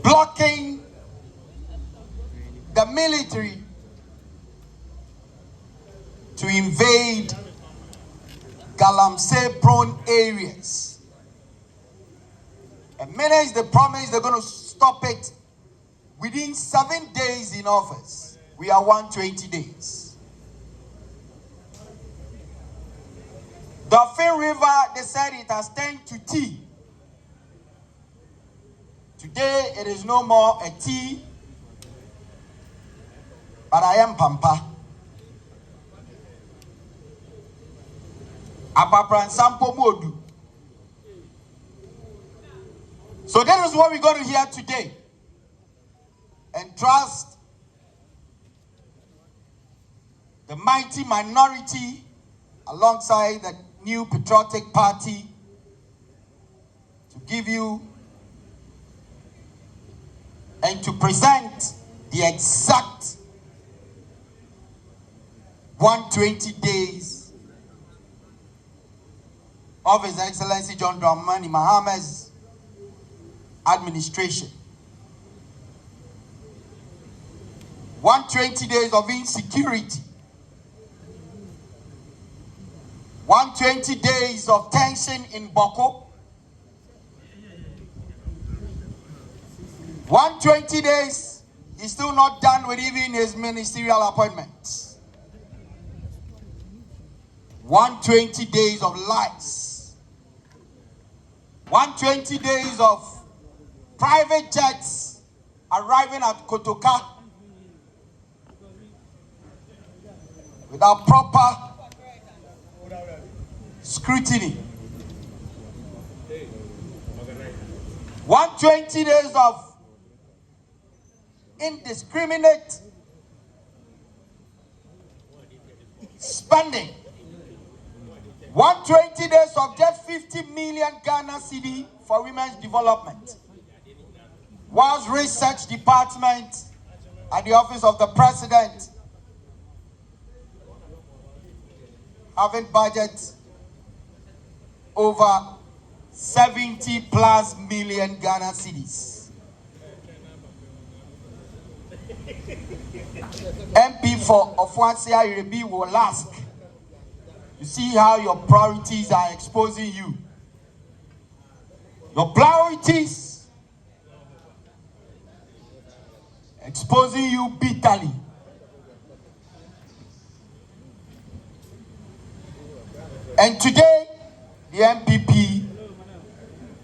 blocking the military to invade Galamsey-prone areas. And managed they promised they're going to stop it within 7 days in office. We are 120 days. The Afenyo River, they said it has turned to tea. Today, it is no more a tea, but I am Pampa. Apapran Sampo Modu. So that is what we're going to hear today. And trust the mighty minority alongside the new patriotic party to give you and to present the exact 120 days of His Excellency John Dramani Mahama's administration. 120 days of insecurity. 120 days of tension in Boko. 120 days, he's still not done with even his ministerial appointments. 120 days of lies. 120 days of private jets arriving at Kotoka without proper scrutiny. 120 days of indiscriminate spending. 120 days of just 50 million Ghana cedi for women's development. Whilst research department at the office of the president having budget over 70 plus million Ghana cedis. MP for Ofuasia Irebi will ask, you see how your priorities are exposing you. Your priorities exposing you bitterly. And today, the NPP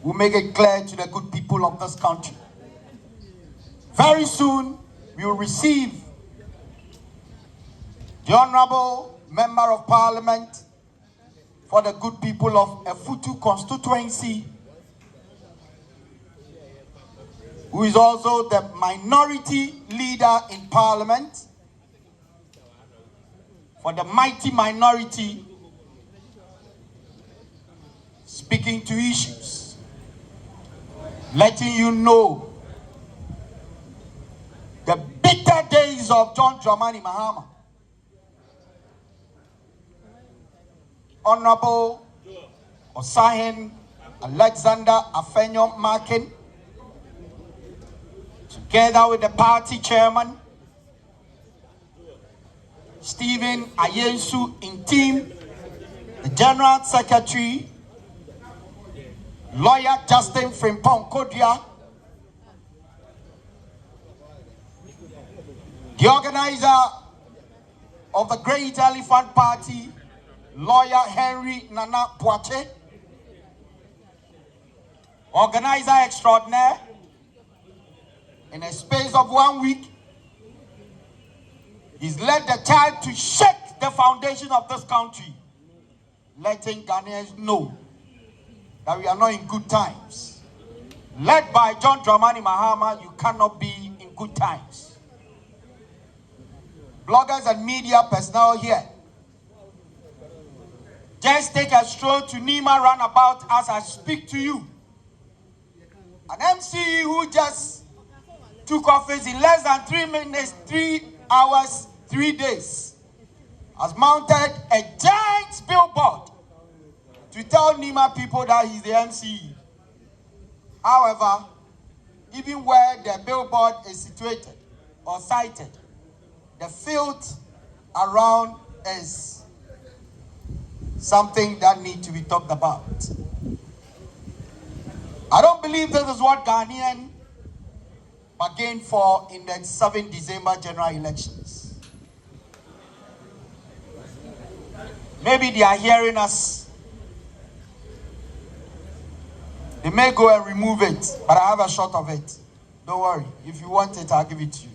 will make it clear to the good people of this country. Very soon, we will receive the Honorable Member of Parliament for the good people of Efutu constituency, who is also the minority leader in Parliament for the mighty minority, speaking to issues, letting you know the bitter days of John Dramani Mahama. Honorable Osahin Alexander Afenyo Markin, together with the party chairman, Stephen Ayensu Intim, the general secretary, lawyer Justin Frimpong Kodia, the organizer of the Great Elephant Party, lawyer Henry Nana Poitier, organizer extraordinaire. In a space of 1 week, he's led the child to shake the foundation of this country, letting Ghanaians know that we are not in good times. Led by John Dramani Mahama, you cannot be in good times. Bloggers and media personnel here, just take a stroll to Nima roundabout as I speak to you. An MCE who just took office in less than 3 minutes, 3 hours, 3 days, has mounted a giant billboard to tell Nima people that he's the MCE. However, even where the billboard is situated or sited, the field around is something that needs to be talked about. I don't believe this is what Ghanaians bargained for in the 7th December general elections. Maybe they are hearing us. They may go and remove it, but I have a shot of it. Don't worry. If you want it, I'll give it to you.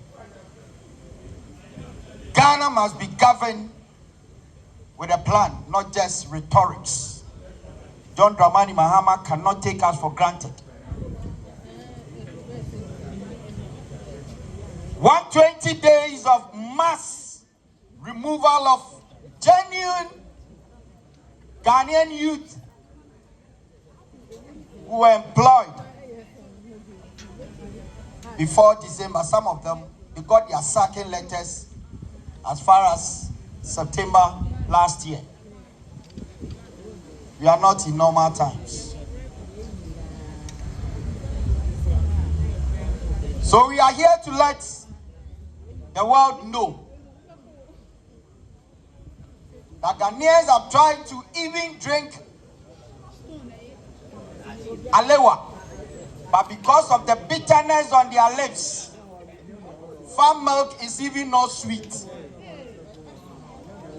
Ghana must be governed with a plan, not just rhetorics. John Dramani Mahama cannot take us for granted. 120 days of mass removal of genuine Ghanaian youth who were employed before December. Some of them, they got their sacking letters as far as September last year. We are not in normal times. So we are here to let the world know that Ghanaians have tried to even drink alewa, but because of the bitterness on their lips, farm milk is even not sweet.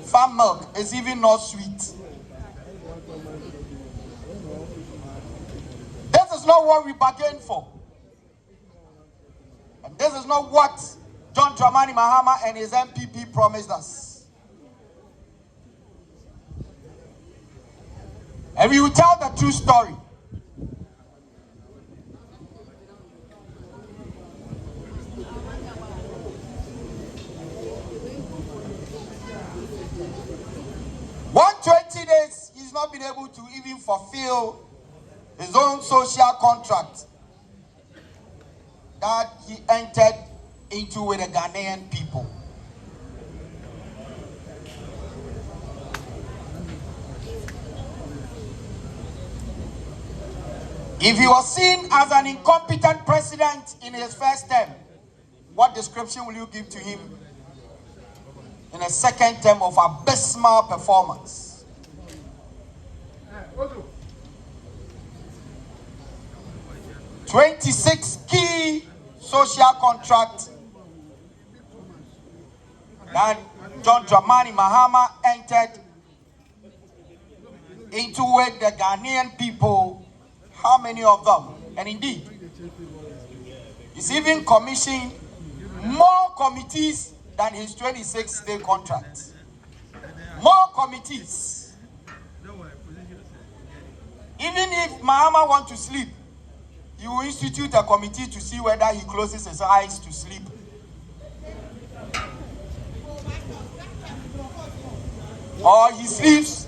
Farm milk is even not sweet. This is not what we bargained for. And this is not what John Dramani Mahama and his NPP promised us. And we will tell the true story. Days, he's not been able to even fulfill his own social contract that he entered into with the Ghanaian people. If he was seen as an incompetent president in his first term, what description will you give to him in a second term of abysmal performance? 26 key social contracts that John Dramani Mahama entered into with the Ghanaian people. How many of them? And indeed, he's even commissioned more committees than his 26-day contract. More committees. Even if Mahama wants to sleep, he will institute a committee to see whether he closes his eyes to sleep. Or he sleeps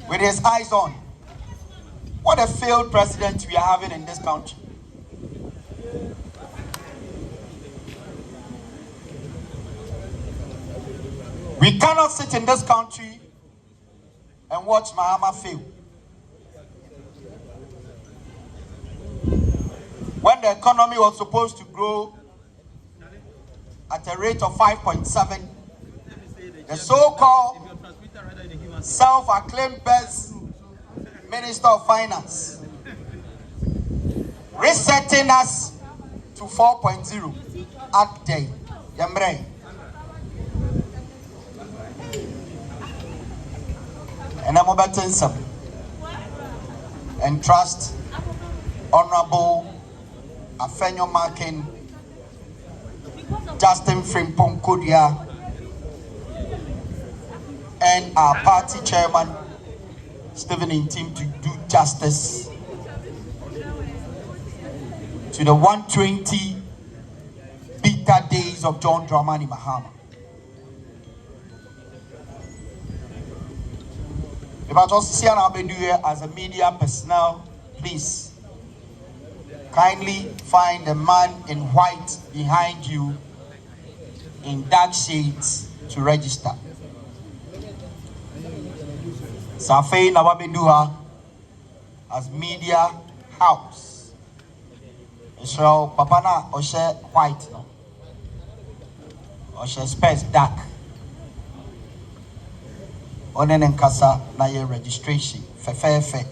with his eyes on. What a failed president we are having in this country. We cannot sit in this country and watch Mahama fail. When the economy was supposed to grow at a rate of 5.7, the so-called self-acclaimed best Minister of Finance resetting us to 4.0 at day. Yamre. And I'm about to and trust Honorable Afenyo Markin, Justin Frimpong Kodia, and our party chairman, Stephen Intim, to do justice to the 120 bitter days of John Dramani Mahama. If I just see an here as a media personnel, please kindly find the man in white behind you in dark shades to register. Safei Nawabedua as media house. So papa na oshe white no. Oshe space dark. Onen nkasa na ye registration fe.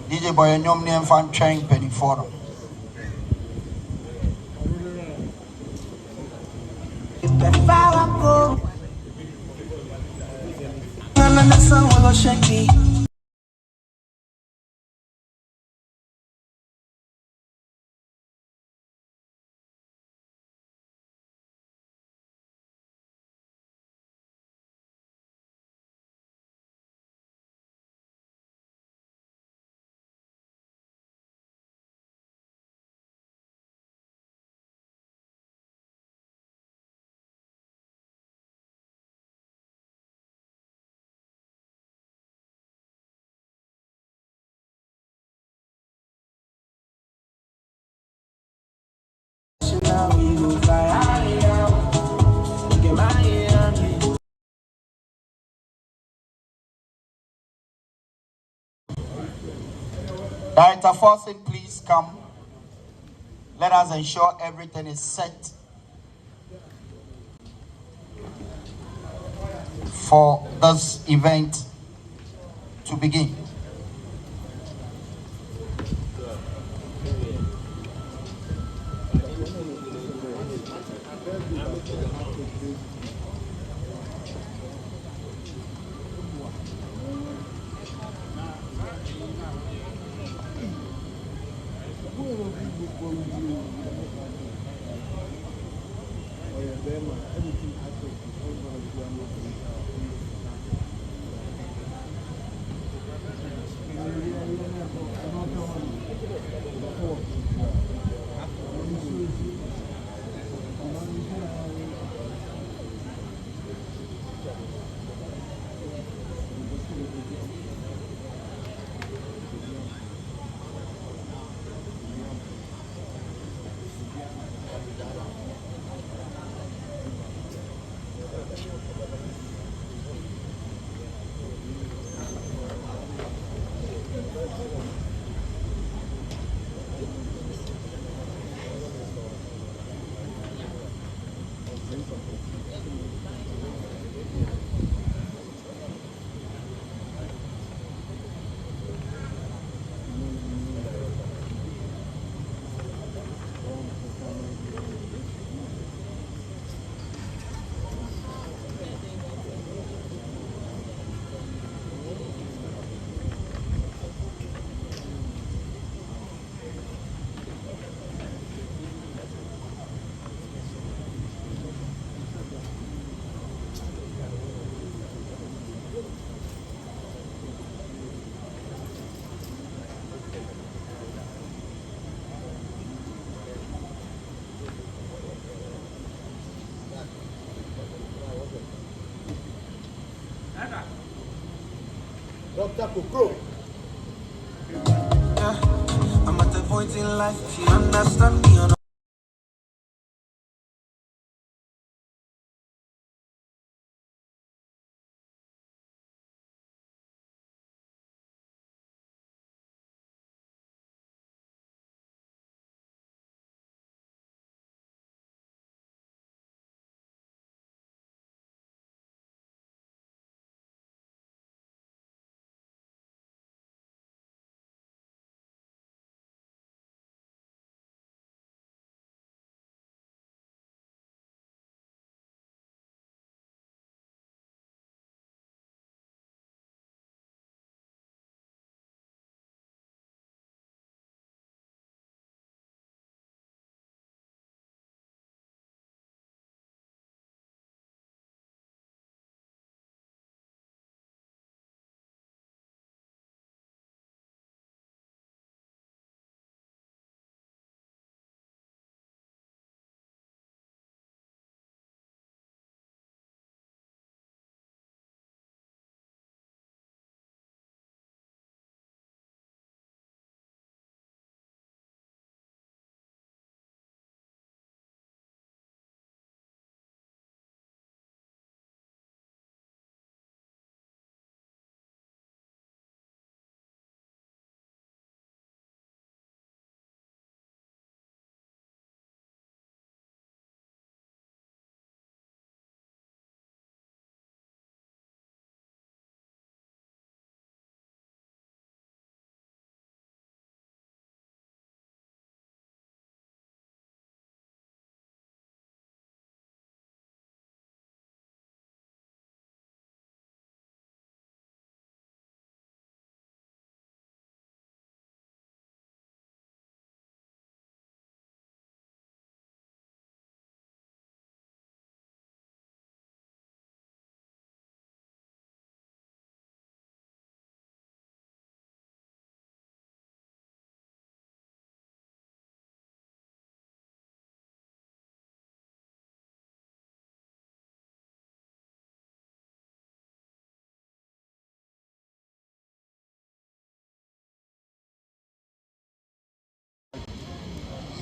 DJ boy nyom ne fan train penny forum. Director Fawcett, please come. Let us ensure everything is set for this event to begin. Dr. Kukro. Yeah, I'm at the point in life, if you understand me or not.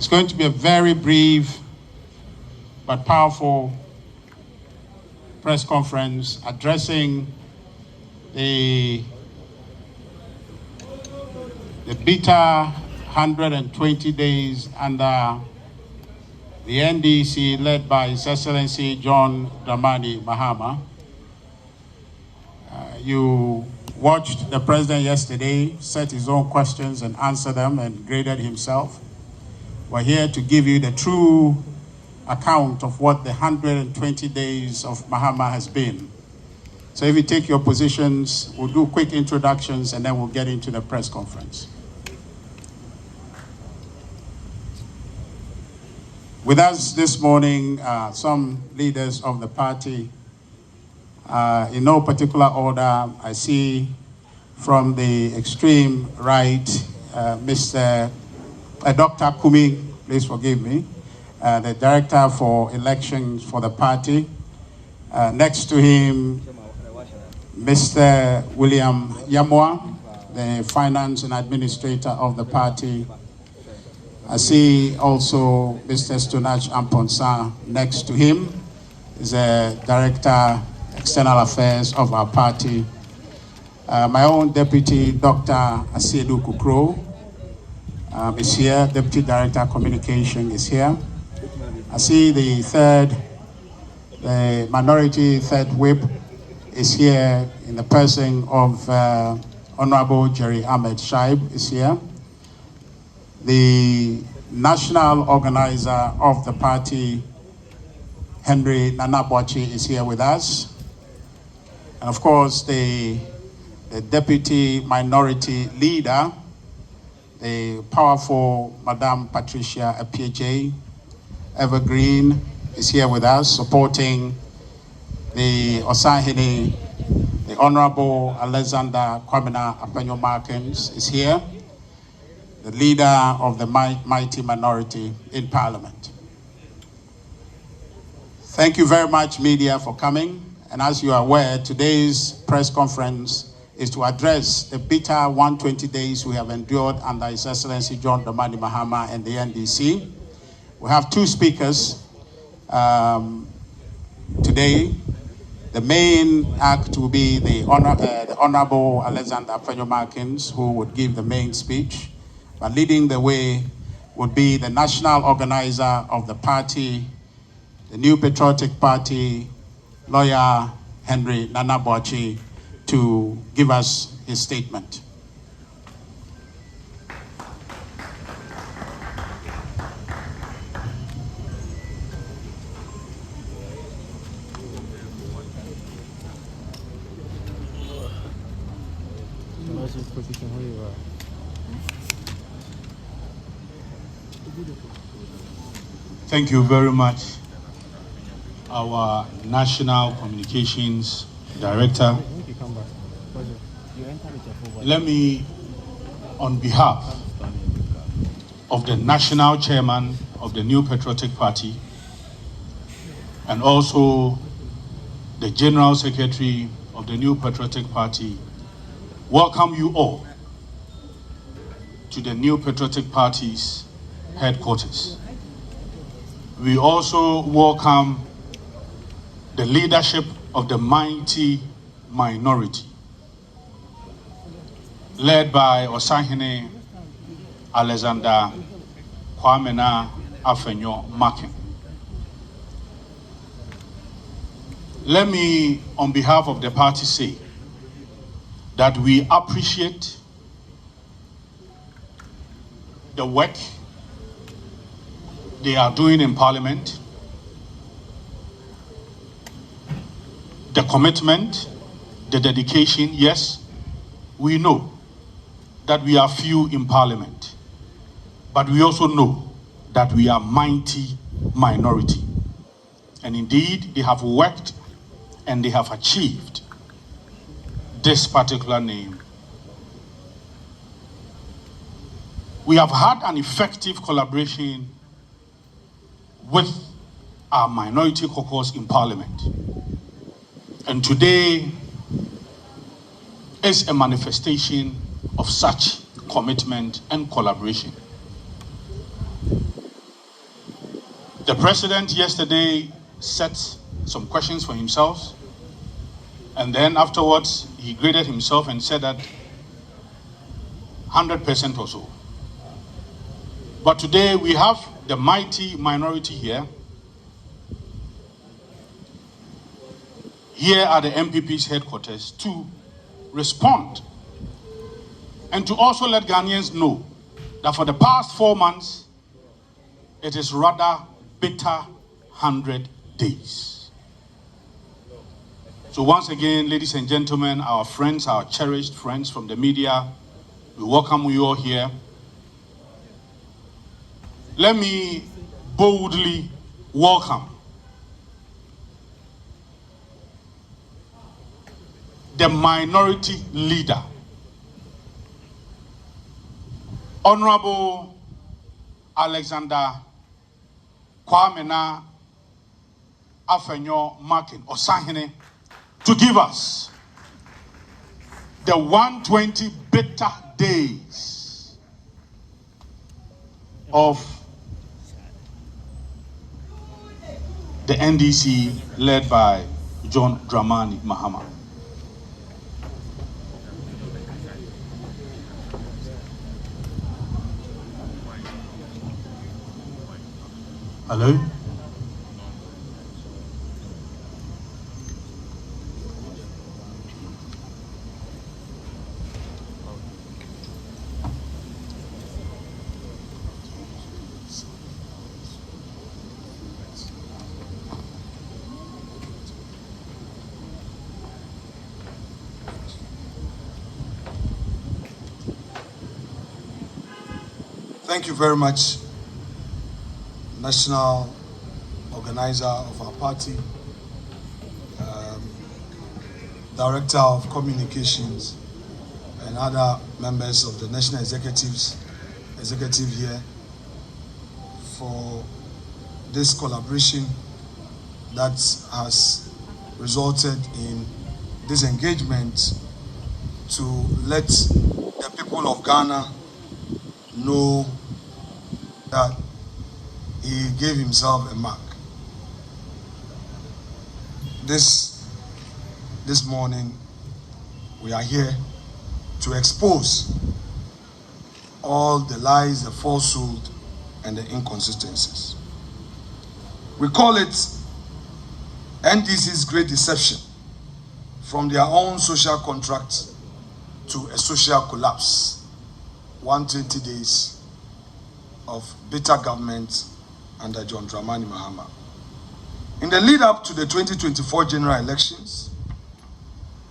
It's going to be a very brief but powerful press conference addressing the bitter 120 days under the NDC led by His Excellency John Dramani Mahama. You watched the president yesterday, set his own questions and answered them and graded himself. We're here to give you the true account of what the 120 days of Mahama has been. So if you take your positions, we'll do quick introductions and then we'll get into the press conference. With us this morning, some leaders of the party. In no particular order, I see from the extreme right, Dr. Kumi, please forgive me, the Director for Elections for the party. Next to him, Mr. William Yamwa, the Finance and Administrator of the party. I see also Mr. Stonach Amponsa next to him, is a Director, External Affairs of our party. My own Deputy, Dr. Asiedu Kukro, is here. Deputy Director, Communication is here. I see the minority third whip is here in the person of Honorable Jerry Ahmed Shaib is here. The national organizer of the party, Henry Nanabochi, is here with us. And of course, the deputy minority leader, the powerful Madame Patricia Apieje Evergreen, is here with us, supporting the Osahini, the Honorable Alexander Kwamina Afenyo Markin is here, the leader of the mighty minority in Parliament. Thank you very much, media, for coming. And as you are aware, today's press conference is to address the bitter 120 days we have endured under His Excellency John Dramani Mahama and the NDC. We have two speakers today. The main act will be the Honorable Alexander Afenyo Markins, who would give the main speech. But leading the way would be the national organizer of the party, the New Patriotic Party, Lawyer Henry Nanabochi, to give us his statement. Thank you very much, our National Communications Director. Let me, on behalf of the National Chairman of the New Patriotic Party and also the General Secretary of the New Patriotic Party, welcome you all to the New Patriotic Party's headquarters. We also welcome the leadership of the mighty minority, led by Osahini Alexander Kwamina Afenyo Markin. Let me, on behalf of the party, say that we appreciate the work they are doing in Parliament, the commitment, the dedication. Yes, we know that we are few in Parliament, but we also know that we are mighty minority. And indeed, they have worked and they have achieved this particular name. We have had an effective collaboration with our minority caucus in Parliament. And today is a manifestation of such commitment and collaboration. The president yesterday set some questions for himself, and then afterwards he graded himself and said that 100% or so. But today we have the mighty minority here. Here are the NPP's headquarters to respond and to also let Ghanaians know that for the past 4 months, it is rather bitter 100 days. So once again, ladies and gentlemen, our friends, our cherished friends from the media, we welcome you all here. Let me boldly welcome the minority leader, Honorable Alexander Kwamena Afenyo Markin or Sahine, to give us the 120 bitter days of the NDC led by John Dramani Mahama. Hello? Thank you very much, national organizer of our party, director of communications, and other members of the national executive here for this collaboration that has resulted in this engagement to let the people of Ghana know that he gave himself a mark. This morning, we are here to expose all the lies, the falsehood, and the inconsistencies. We call it NDC's great deception, from their own social contract to a social collapse. 120 days of bitter government under John Dramani Mahama. In the lead up to the 2024 general elections,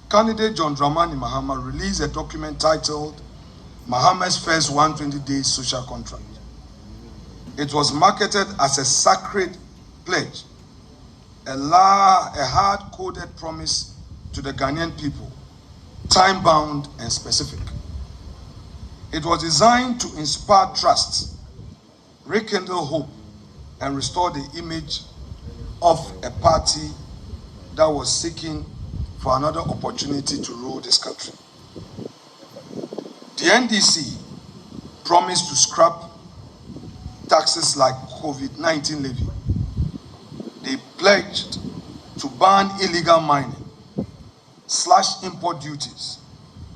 candidate John Dramani Mahama released a document titled Mahama's First 120 Days Social Contract. It was marketed as a sacred pledge, a hard-coded promise to the Ghanaian people, time-bound and specific. It was designed to inspire trust, rekindle hope, and restore the image of a party that was seeking for another opportunity to rule this country. The NDC promised to scrap taxes like COVID-19 levy. They pledged to ban illegal mining, slash import duties,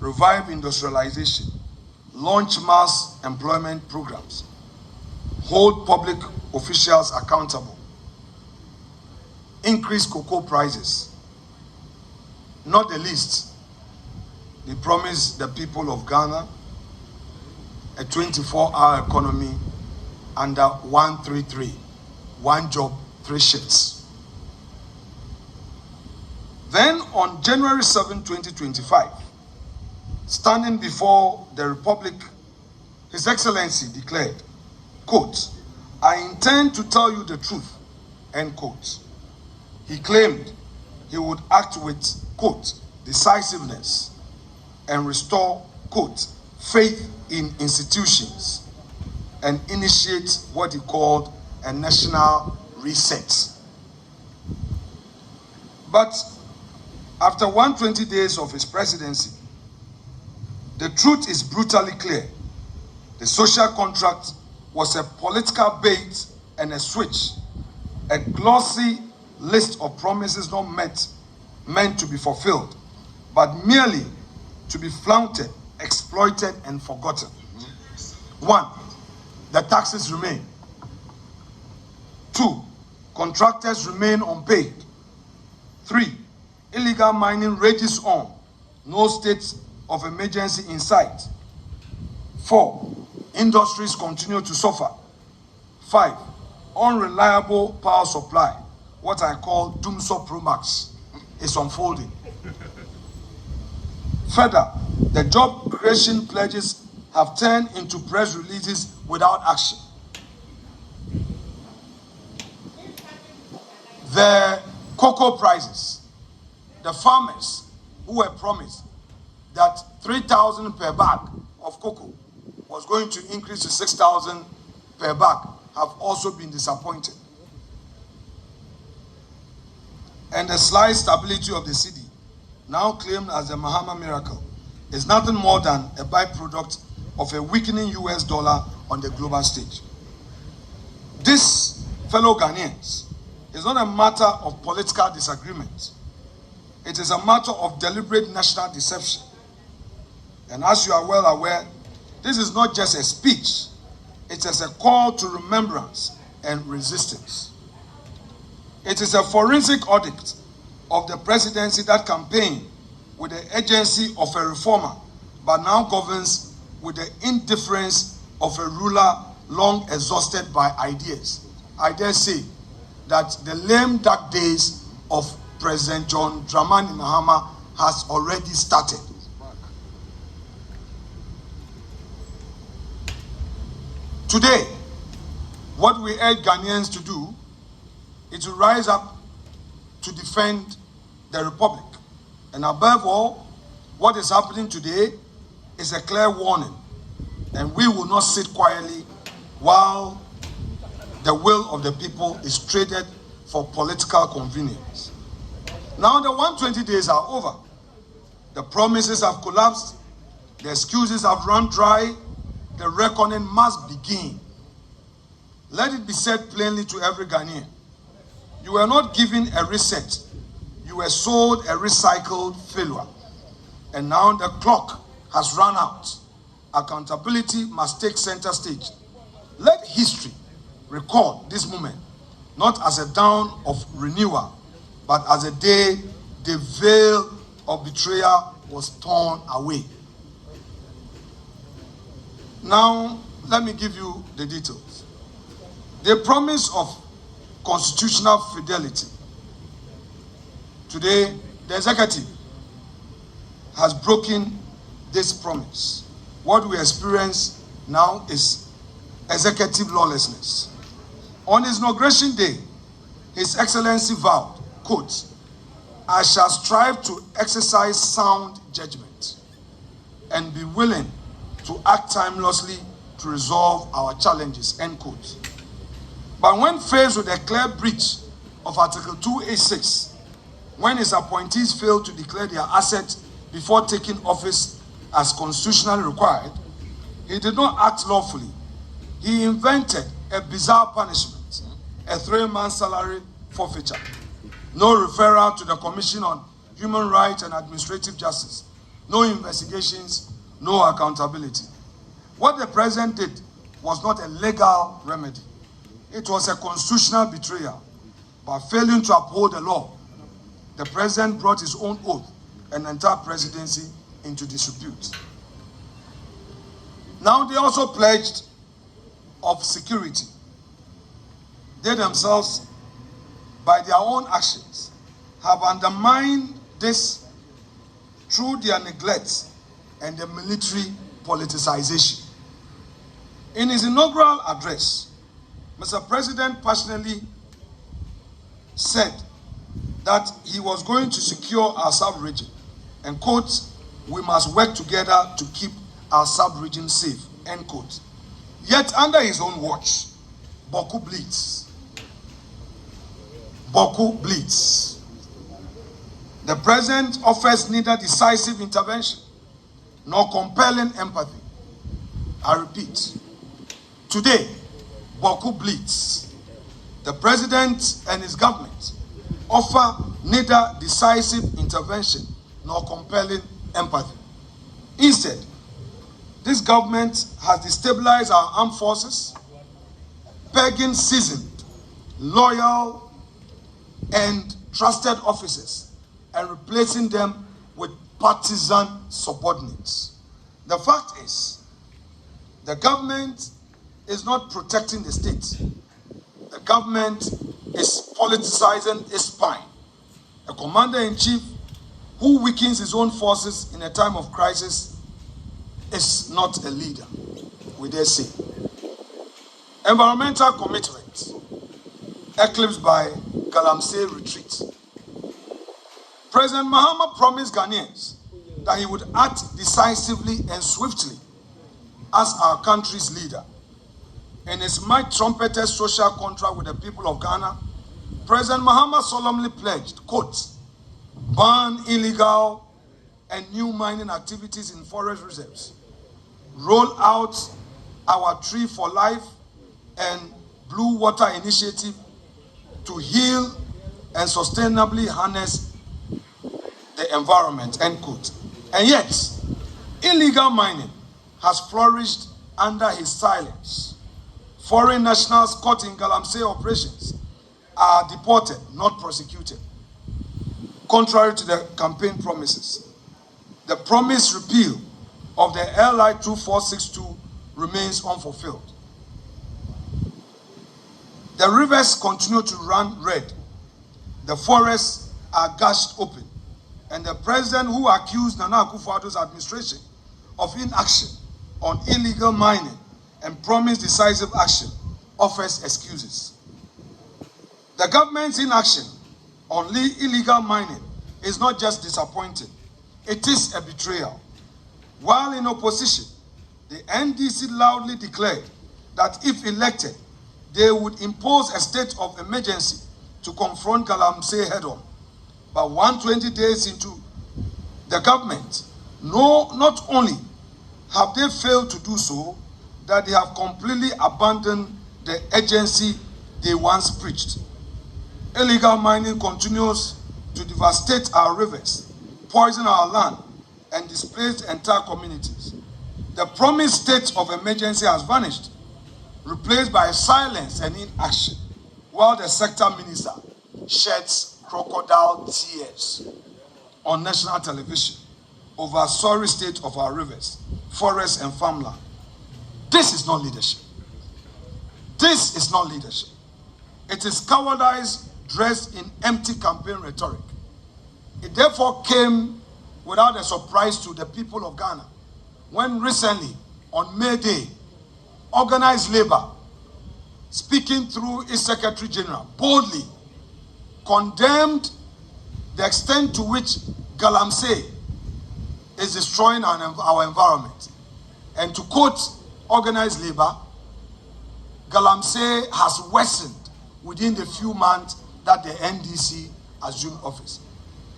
revive industrialization, launch mass employment programs, hold public officials accountable, increase cocoa prices. Not the least, they promised the people of Ghana a 24-hour economy under 133, one job, 3 shifts. Then on January 7, 2025, standing before the Republic, His Excellency declared, quote, "I intend to tell you the truth," end quote. He claimed he would act with, quote, "decisiveness and restore," quote, "faith in institutions and initiate what he called a national reset." But after 120 days of his presidency, the truth is brutally clear. The social contract was a political bait and a switch a glossy list of promises not meant to be fulfilled, but merely to be flaunted, exploited, and forgotten. 1, the taxes remain. 2, contractors remain unpaid. 3, illegal mining rages on. No state of emergency in sight. 4, industries continue to suffer. 5, unreliable power supply, what I call Doomsday Pro Max, is unfolding. Further, the job creation pledges have turned into press releases without action. The cocoa prices, the farmers who were promised that 3,000 per bag of cocoa was going to increase to 6,000 per bag, have also been disappointed. And the slight stability of the cedi, now claimed as the Mahama miracle, is nothing more than a byproduct of a weakening US dollar on the global stage. This, fellow Ghanaians, is not a matter of political disagreement. It is a matter of deliberate national deception. And as you are well aware, this is not just a speech, it is a call to remembrance and resistance. It is a forensic audit of the presidency that campaigned with the agency of a reformer, but now governs with the indifference of a ruler long exhausted by ideas. I dare say that the lame dark days of President John Dramani Mahama has already started. Today, what we urge Ghanaians to do is to rise up to defend the Republic. And above all, what is happening today is a clear warning. And we will not sit quietly while the will of the people is traded for political convenience. Now the 120 days are over. The promises have collapsed. The excuses have run dry. The reckoning must begin. Let it be said plainly to every Ghanaian. You were not given a reset. You were sold a recycled failure. And now the clock has run out. Accountability must take center stage. Let history record this moment, not as a dawn of renewal, but as a day the veil of betrayal was torn away. Now, let me give you the details. The promise of constitutional fidelity. Today, the executive has broken this promise. What we experience now is executive lawlessness. On his inauguration day, His Excellency vowed, quote, "I shall strive to exercise sound judgment and be willing to act timelessly to resolve our challenges," end quote. But when faced with a clear breach of Article 286, when his appointees failed to declare their assets before taking office as constitutionally required, he did not act lawfully. He invented a bizarre punishment, a 3-month salary forfeiture, no referral to the Commission on Human Rights and Administrative Justice, no investigations, no accountability. What the president did was not a legal remedy. It was a constitutional betrayal. By failing to uphold the law, the president brought his own oath and entire presidency into disrepute. Now they also pledged of security. They themselves, by their own actions, have undermined this through their neglect and the military politicization. In his inaugural address, Mr. President passionately said that he was going to secure our sub-region and, quote, "We must work together to keep our sub-region safe," end quote. Yet under his own watch, Boku bleeds. Boku bleeds. The president offers neither decisive intervention nor compelling empathy. I repeat, today, Boku bleeds. The president and his government offer neither decisive intervention nor compelling empathy. Instead, this government has destabilized our armed forces, pegging seasoned, loyal, and trusted officers and replacing them with partisan subordinates. The fact is, the government is not protecting the state. The government is politicizing its spine. A commander-in-chief who weakens his own forces in a time of crisis is not a leader, we dare say. Environmental commitment eclipsed by Galamsey retreat. President Mahama promised Ghanaians that he would act decisively and swiftly as our country's leader. In his might-trumpeted social contract with the people of Ghana, President Mahama solemnly pledged, quote, ban illegal and new mining activities in forest reserves, roll out our Tree for Life and Blue Water Initiative to heal and sustainably harness the environment, end quote. And yet, illegal mining has flourished under his silence. Foreign nationals caught in Galamsey operations are deported, not prosecuted. Contrary to the campaign promises, the promised repeal of the LI 2462 remains unfulfilled. The rivers continue to run red. The forests are gashed open. And the president who accused Nana Akufo-Addo's administration of inaction on illegal mining and promised decisive action offers excuses. The government's inaction on illegal mining is not just disappointing, it is a betrayal. While in opposition, the NDC loudly declared that if elected, they would impose a state of emergency to confront Galamsey head-on. But 120 days into the government, not only have they failed to do so, that they have completely abandoned the agency they once preached. Illegal mining continues to devastate our rivers, poison our land, and displace entire communities. The promised state of emergency has vanished, replaced by silence and inaction, while the sector minister sheds crocodile tears on national television over a sorry state of our rivers, forests, and farmland. This is not leadership. This is not leadership. It is cowardice dressed in empty campaign rhetoric. It therefore came without a surprise to the people of Ghana when recently, on May Day, organized labor, speaking through its Secretary General, boldly condemned the extent to which Galamsey is destroying our environment. And to quote organized labor, Galamsey has worsened within the few months that the NDC assumed office.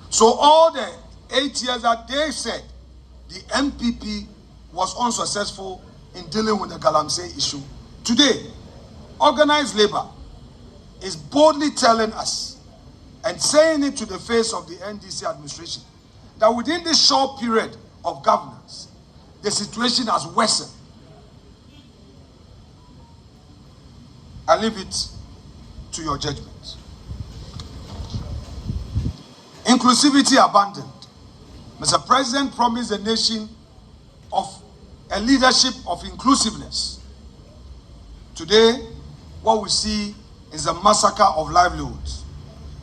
So all the 8 years that they said the NPP was unsuccessful in dealing with the Galamsey issue, today, organized labor is boldly telling us and saying it to the face of the NDC administration that within this short period of governance, the situation has worsened. I leave it to your judgment. Inclusivity abandoned. Mr. President promised the nation of a leadership of inclusiveness. Today, what we see is a massacre of livelihoods.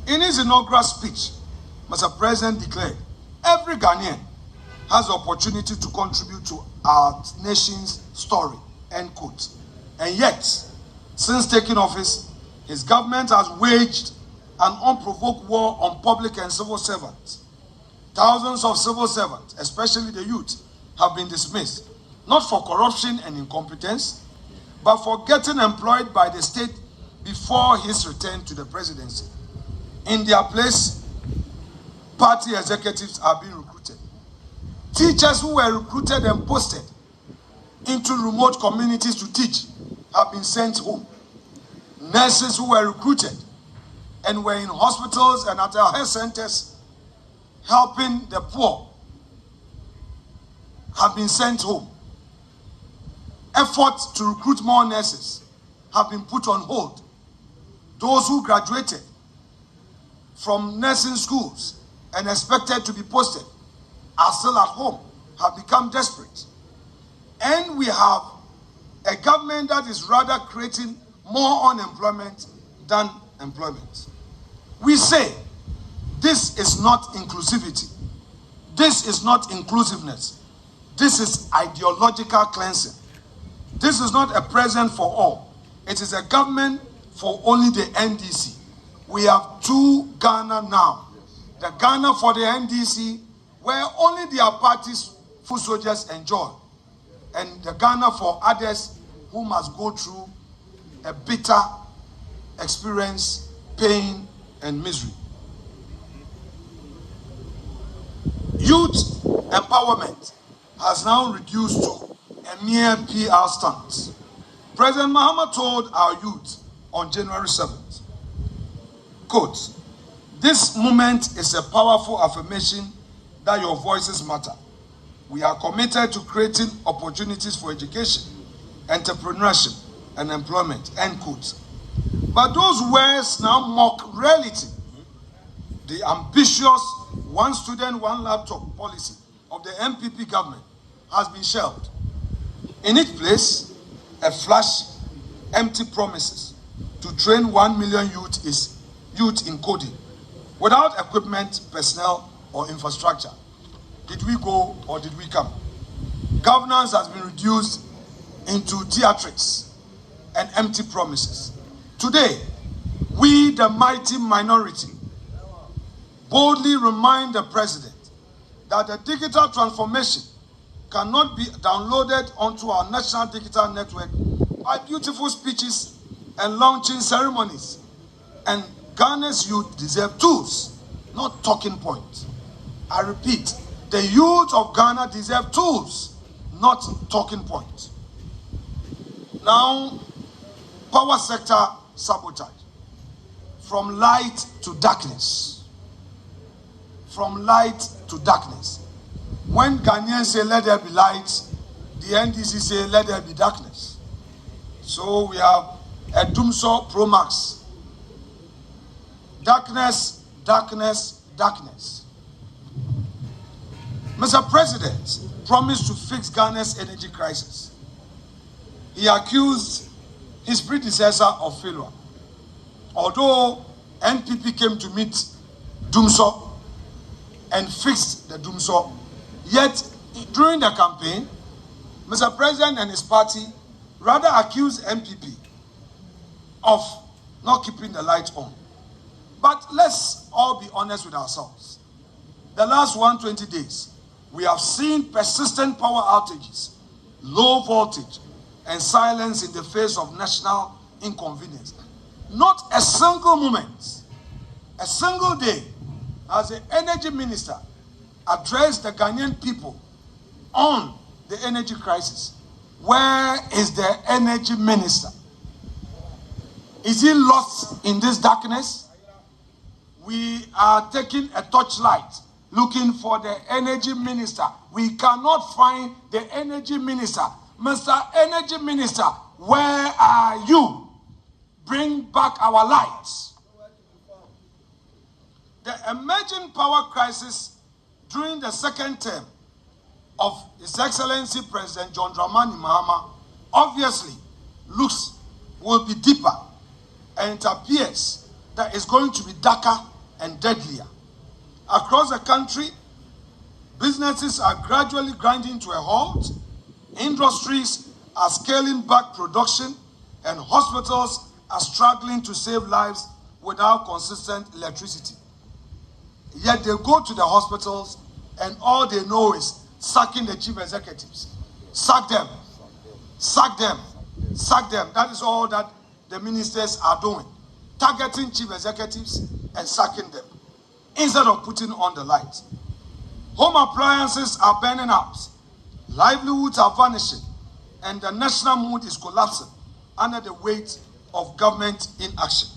In his inaugural speech, Mr. President declared, every Ghanaian has the opportunity to contribute to our nation's story, end quote. And yet, since taking office, his government has waged an unprovoked war on public and civil servants. Thousands of civil servants, especially the youth, have been dismissed, not for corruption and incompetence, but for getting employed by the state before his return to the presidency. In their place, party executives are being recruited. Teachers who were recruited and posted into remote communities to teach have been sent home. nurses who were recruited and were in hospitals and at our health centers helping the poor have been sent home. Efforts to recruit more nurses have been put on hold. Those who graduated from nursing schools and expected to be posted are still at home, have become desperate. And we have a government that is rather creating more unemployment than employment. We say this is not inclusivity. This is not inclusiveness. This is ideological cleansing. This is not a present for all. It is a government for only the NDC. We have two Ghana now. The Ghana for the NDC, where only their party's foot soldiers enjoy, and the Ghana for others who must go through a bitter experience, pain, and misery. Youth empowerment has now reduced to a mere PR stunt. President Mahama told our youth on January 7th, quote, "This moment is a powerful affirmation that your voices matter. We are committed to creating opportunities for education, entrepreneurship, and employment," end quote. But those words now mock reality. The ambitious one student, one laptop policy of the NPP government has been shelved. In its place, a flash, empty promises to train 1 million youth in coding without equipment, personnel, or infrastructure. Did we go or did we come? Governance has been reduced into theatrics and empty promises. Today, we, the mighty minority, boldly remind the president that the digital transformation cannot be downloaded onto our national digital network by beautiful speeches and launching ceremonies. And Ghana's youth deserve tools, not talking points. I repeat, the youth of Ghana deserve tools, not talking points. Now, power sector sabotage. From light to darkness. From light to darkness. When Ghanaians say let there be light, the NDC say let there be darkness. So we have a Dumso Pro Max. Darkness, darkness, darkness. Mr. President promised to fix Ghana's energy crisis. He accused his predecessor of failure. Although NPP came to meet Dumso and fixed the Dumso, yet during the campaign, Mr. President and his party rather accused NPP of not keeping the light on. But let's all be honest with ourselves. The last 120 days, we have seen persistent power outages, low voltage, and silence in the face of national inconvenience. Not a single moment, a single day, has the energy minister addressed the Ghanaian people on the energy crisis. Where is the energy minister? Is he lost in this darkness? We are taking a torchlight looking for the energy minister. We cannot find the energy minister. Mr. Energy Minister, where are you? Bring back our lights. The emerging power crisis during the second term of His Excellency President John Dramani Mahama obviously will be deeper, and it appears that it's going to be darker and deadlier. Across the country, businesses are gradually grinding to a halt, industries are scaling back production, and hospitals are struggling to save lives without consistent electricity. Yet they go to the hospitals and all they know is sacking the chief executives. Sack them. Sack them. Sack them. That is all that the ministers are doing. Targeting chief executives and sacking them, instead of putting on the light. Home appliances are burning out. Livelihoods are vanishing. And the national mood is collapsing under the weight of government inaction.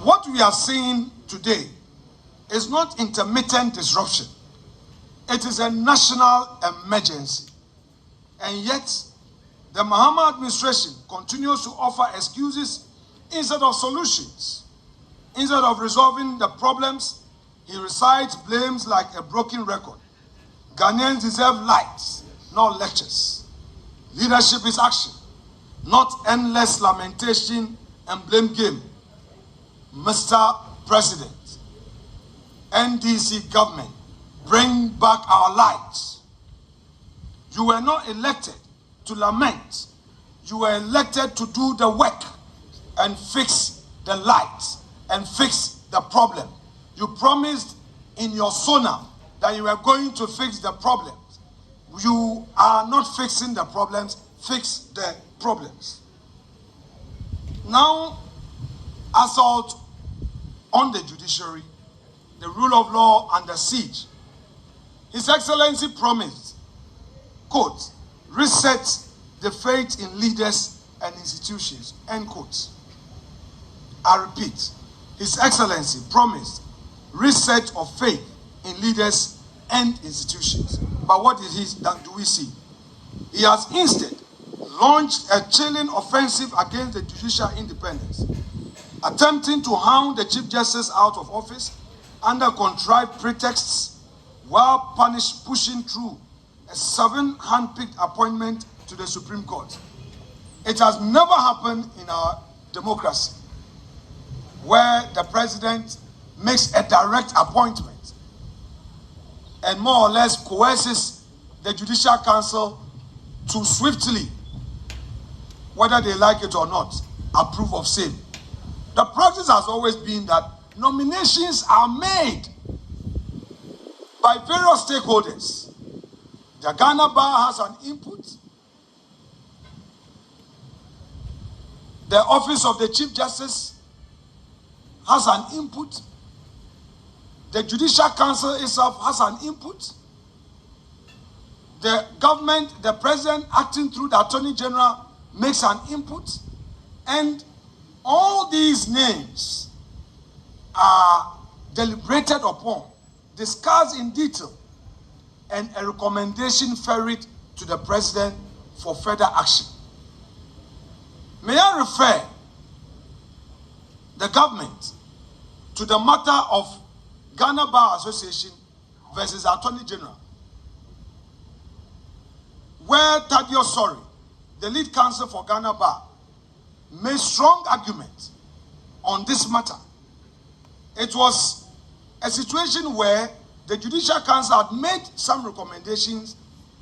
What we are seeing today is not intermittent disruption. It is a national emergency. And yet, the Mahama administration continues to offer excuses instead of solutions. Instead of resolving the problems, he recites blames like a broken record. Ghanaians deserve lights, not lectures. Leadership is action, not endless lamentation and blame game. Mr. President, NDC government, bring back our lights. You were not elected to lament. You were elected to do the work and fix the lights and fix the problem. You promised in your sona that you were going to fix the problems. You are not fixing the problems. Fix the problems. Now, assault on the judiciary, the rule of law under siege. His Excellency promised, quote, reset the faith in leaders and institutions, end quote. I repeat, His Excellency promised reset of faith in leaders and institutions. But what do we see? He has instead launched a chilling offensive against the judicial independence, attempting to hound the Chief Justice out of office under contrived pretexts while pushing through a 7 hand-picked appointment to the Supreme Court. It has never happened in our democracy where the president makes a direct appointment and more or less coerces the Judicial Council to swiftly, whether they like it or not, approve of same. The practice has always been that nominations are made by various stakeholders. The Ghana Bar has an input. The Office of the Chief Justice has an input. The Judicial Council itself has an input. The government, the president acting through the Attorney General makes an input. And all these names are deliberated upon, discussed in detail, and a recommendation ferried to the president for further action. May I refer the government to the matter of Ghana Bar Association versus Attorney General, where Tadio Sori, the lead counsel for Ghana Bar, made strong arguments on this matter. It was a situation where the Judicial Council had made some recommendations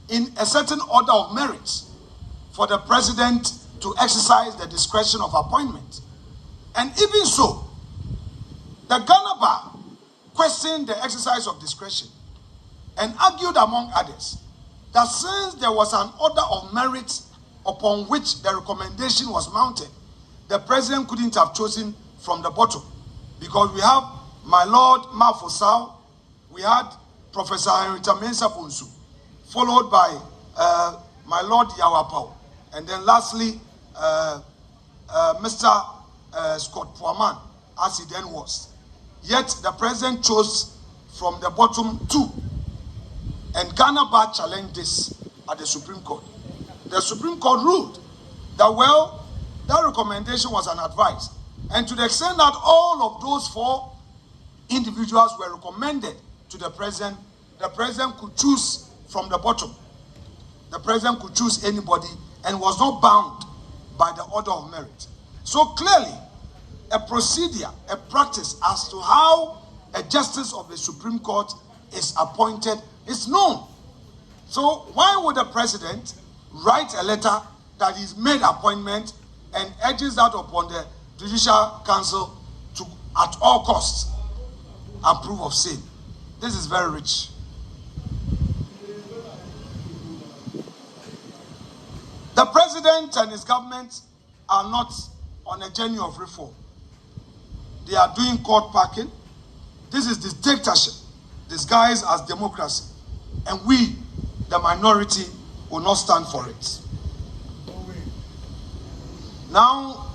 in a certain order of merit for the president to exercise the discretion of appointment. And even so, the Ghana Bar questioned the exercise of discretion and argued, among others, that since there was an order of merit upon which the recommendation was mounted, the president couldn't have chosen from the bottom, because we have my Lord Mafosau, we had Professor Henrietta Mensah Ponsu, followed by my Lord Yawapao, and then lastly Mr. Scott Puaman, as he then was. Yet the president chose from the bottom 2, and Ghana Bar challenged this at the Supreme Court. The Supreme Court ruled that, well, that recommendation was unadvised. And to the extent that all of those 4 individuals were recommended to the president could choose from the bottom. The president could choose anybody and was not bound by the order of merit. So clearly, a procedure, a practice as to how a justice of the Supreme Court is appointed is known. So why would the president write a letter that he's made appointment and urges that upon the Judicial Council to, at all costs, approve of same? This is very rich. The president and his government are not on a journey of reform. They are doing court packing. This is dictatorship disguised as democracy. And we the minority will not stand for it. Now,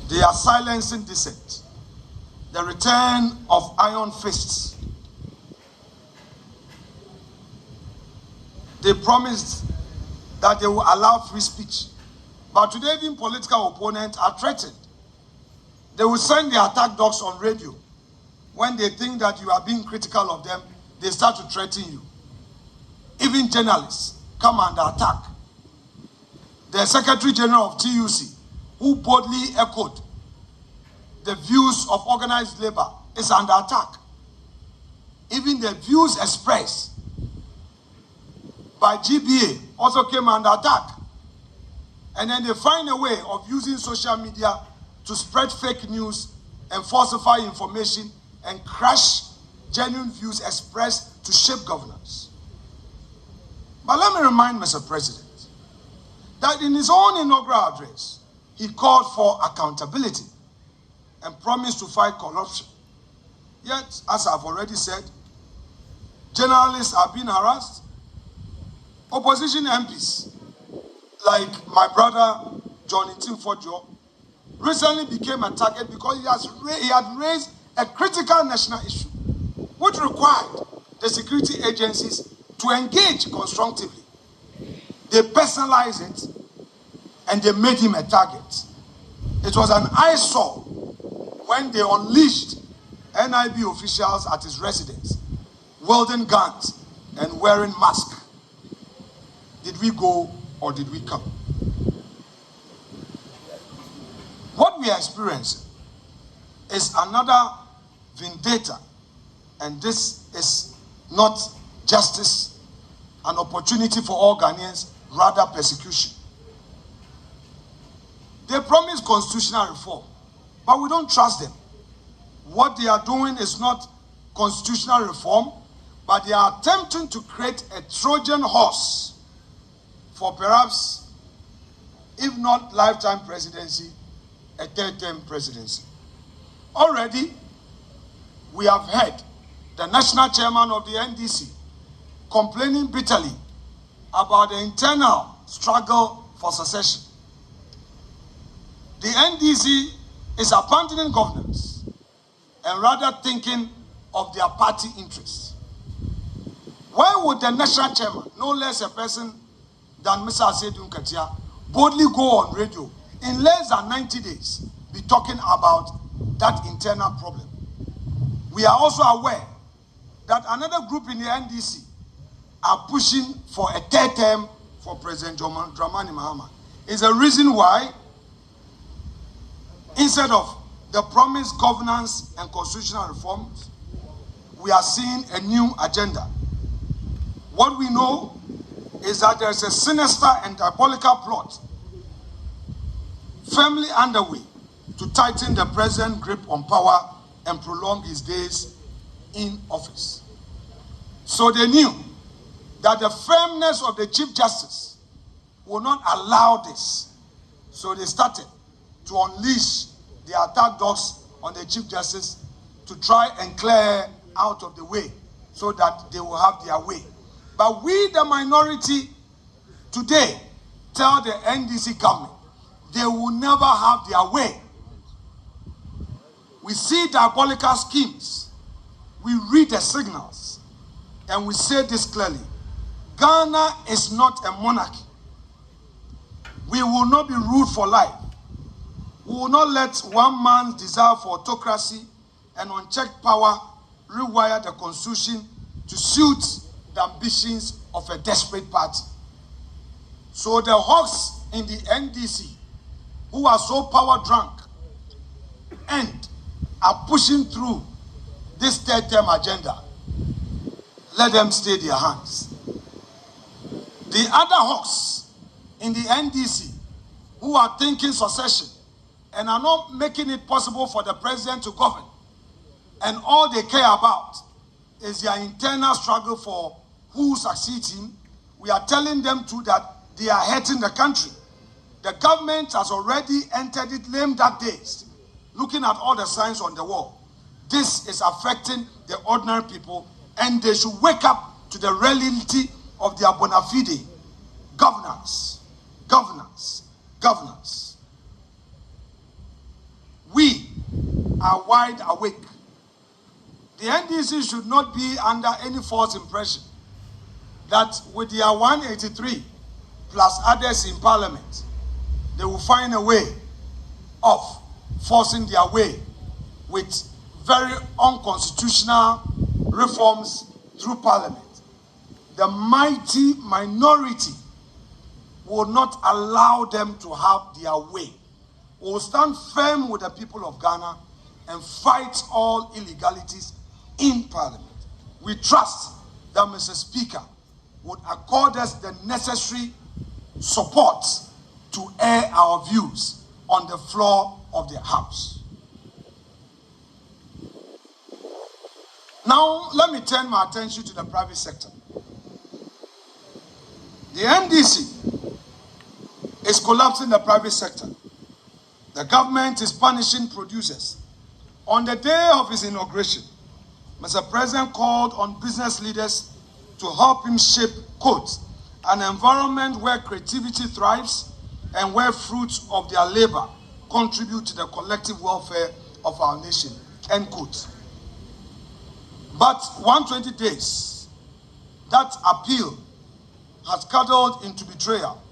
they are silencing dissent. The return of iron fists. They promised that they will allow free speech. But today, even political opponents are threatened. They will send their attack dogs on radio. When they think that you are being critical of them, they start to threaten you. Even journalists come under attack. The Secretary General of TUC, who boldly echoed the views of organized labor, is under attack. Even the views expressed by GBA also came under attack. And then they find a way of using social media to spread fake news and falsify information and crush genuine views expressed to shape governance. But let me remind Mr. President that in his own inaugural address, he called for accountability and promised to fight corruption. Yet, as I've already said, journalists are being harassed. Opposition MPs, like my brother Johnny Timfojo, recently became a target because he had raised a critical national issue, which required the security agencies to engage constructively. They personalized it and they made him a target. It was an eyesore when they unleashed NIB officials at his residence, wielding guns and wearing masks. Did we go or did we come? What we are experiencing is another vendetta, and this is not justice, an opportunity for all Ghanaians, rather persecution. They promise constitutional reform, but we don't trust them. What they are doing is not constitutional reform, but they are attempting to create a Trojan horse for perhaps, if not lifetime presidency, a third-term presidency. Already, we have heard the national chairman of the NDC complaining bitterly about the internal struggle for succession. The NDC is abandoning governance and rather thinking of their party interests. Why would the national chairman, no less a person than Mr. Asedu Nkatia, boldly go on radio in less than 90 days be talking about that internal problem? We are also aware that another group in the NDC are pushing for a third term for President Dramani Mahama. Is a reason why, instead of the promised governance and constitutional reforms, we are seeing a new agenda. What we know is that there is a sinister and diabolical plot firmly underway to tighten the president's grip on power and prolong his days in office. So they knew that the firmness of the Chief Justice will not allow this. So they started to unleash the attack dogs on the Chief Justice to try and clear out of the way so that they will have their way. But we, the minority, today tell the NDC government they will never have their way. We see diabolical schemes. We read the signals. And we say this clearly. Ghana is not a monarchy. We will not be ruled for life. We will not let one man's desire for autocracy and unchecked power rewire the constitution to suit the ambitions of a desperate party. So the hawks in the NDC, who are so power drunk and are pushing through this third-term agenda, let them stay their hands. The other hawks in the NDC, who are thinking succession and are not making it possible for the president to govern, and all they care about is their internal struggle for who succeeds him, we are telling them too that they are hurting the country. The government has already entered it lame duck days, looking at all the signs on the wall. This is affecting the ordinary people, and they should wake up to the reality of their bona fide governance. We are wide awake. The NDC should not be under any false impression that with their 183 plus others in parliament, they will find a way of forcing their way with very unconstitutional reforms through parliament. The mighty minority will not allow them to have their way. We will stand firm with the people of Ghana and fight all illegalities in parliament. We trust that Mr. Speaker would accord us the necessary support to air our views on the floor of the House. Now, let me turn my attention to the private sector. The NDC is collapsing the private sector. The government is punishing producers. On the day of his inauguration, Mr. President called on business leaders to help him shape, quote, an environment where creativity thrives and where fruits of their labor contribute to the collective welfare of our nation, end quote. But 120 days, that appeal has cuddled into betrayal.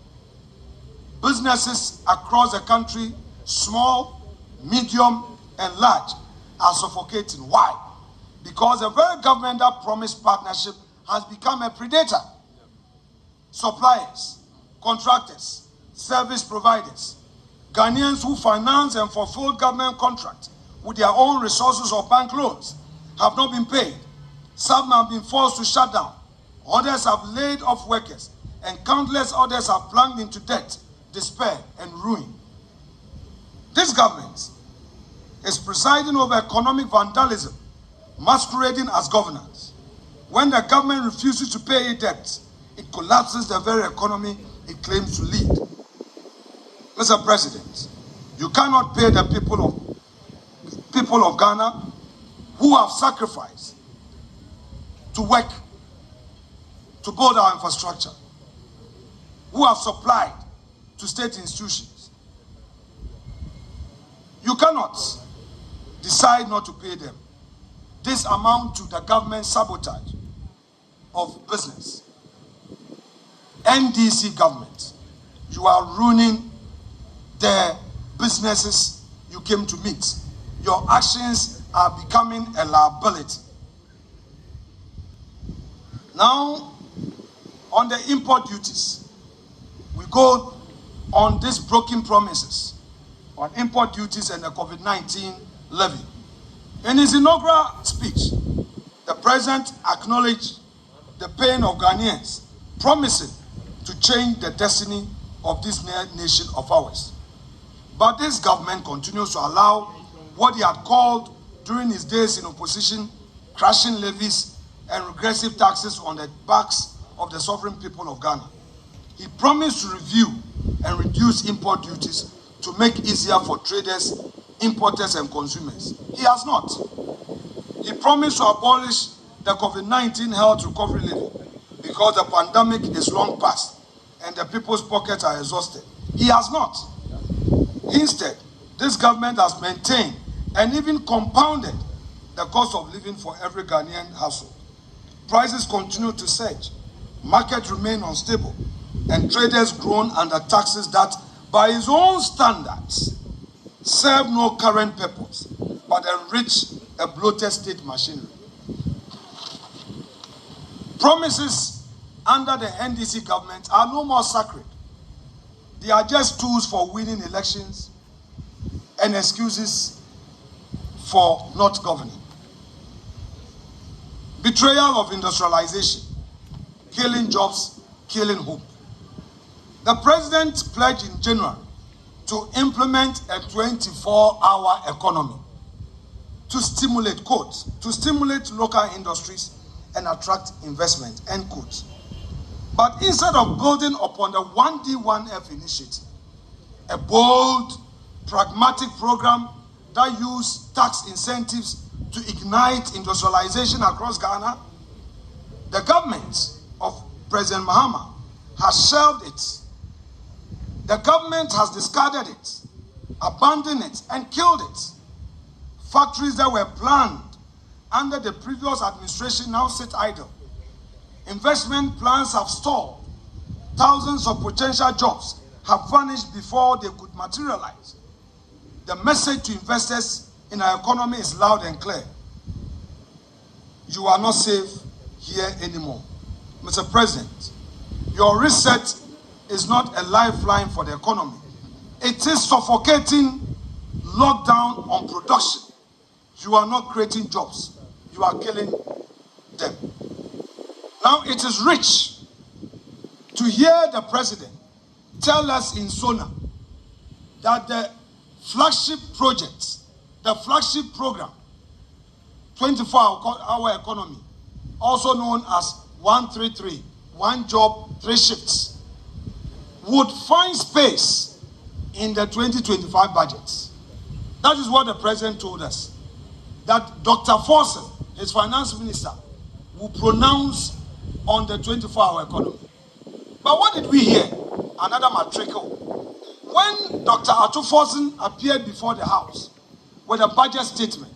Businesses across the country, small, medium, and large, are suffocating. Why? Because the very government that promised partnership has become a predator. Suppliers, contractors, service providers, Ghanaians who finance and fulfill government contracts with their own resources or bank loans have not been paid. Some have been forced to shut down. Others have laid off workers, and countless others have plunged into debt, despair, and ruin. This government is presiding over economic vandalism, masquerading as governance. When the government refuses to pay its debts, it collapses the very economy it claims to lead. Mr. President, you cannot pay the people of Ghana who have sacrificed to work, to build our infrastructure, who have supplied to state institutions. You cannot decide not to pay them. This amounts to the government sabotage of business. NDC government, you are ruining the businesses you came to meet. Your actions are becoming a liability. Now, on the import duties, we go on these broken promises on import duties and the COVID-19 levy. In his inaugural speech, the president acknowledged the pain of Ghanaians, promising to change the destiny of this nation of ours. But this government continues to allow what he had called during his days in opposition, crashing levies and regressive taxes on the backs of the sovereign people of Ghana. He promised to review and reduce import duties to make it easier for traders, importers, and consumers. He has not. He promised to abolish the COVID-19 health recovery levy because the pandemic is long past and the people's pockets are exhausted. He has not. Instead, this government has maintained and even compounded the cost of living for every Ghanaian household. Prices continue to surge, markets remain unstable, and traders groan under taxes that, by his own standards, serve no current purpose but enrich a bloated state machinery. Promises under the NDC government are no more sacred. They are just tools for winning elections and excuses for not governing. Betrayal of industrialization, killing jobs, killing hope. The president pledged in January to implement a 24-hour economy to stimulate, quote, to stimulate local industries and attract investment, end quote. But instead of building upon the 1D1F initiative, a bold, pragmatic program that used tax incentives to ignite industrialization across Ghana, the government of President Mahama has shelved it. The government has discarded it, abandoned it, and killed it. Factories that were planned under the previous administration now sit idle. Investment plans have stalled. Thousands of potential jobs have vanished before they could materialize. The message to investors in our economy is loud and clear. You are not safe here anymore. Mr. President, your reset is not a lifeline for the economy. It is suffocating lockdown on production. You are not creating jobs. You are killing them. Now it is rich to hear the president tell us in Sona that the flagship project, the flagship program, 24-hour economy, also known as 133, one job, 3 shifts, would find space in the 2025 budget. That is what the president told us. That Dr. Forson, his finance minister, will pronounce on the 24-hour economy. But what did we hear? Another matricle. When Dr. Atu Forson appeared before the House with a budget statement,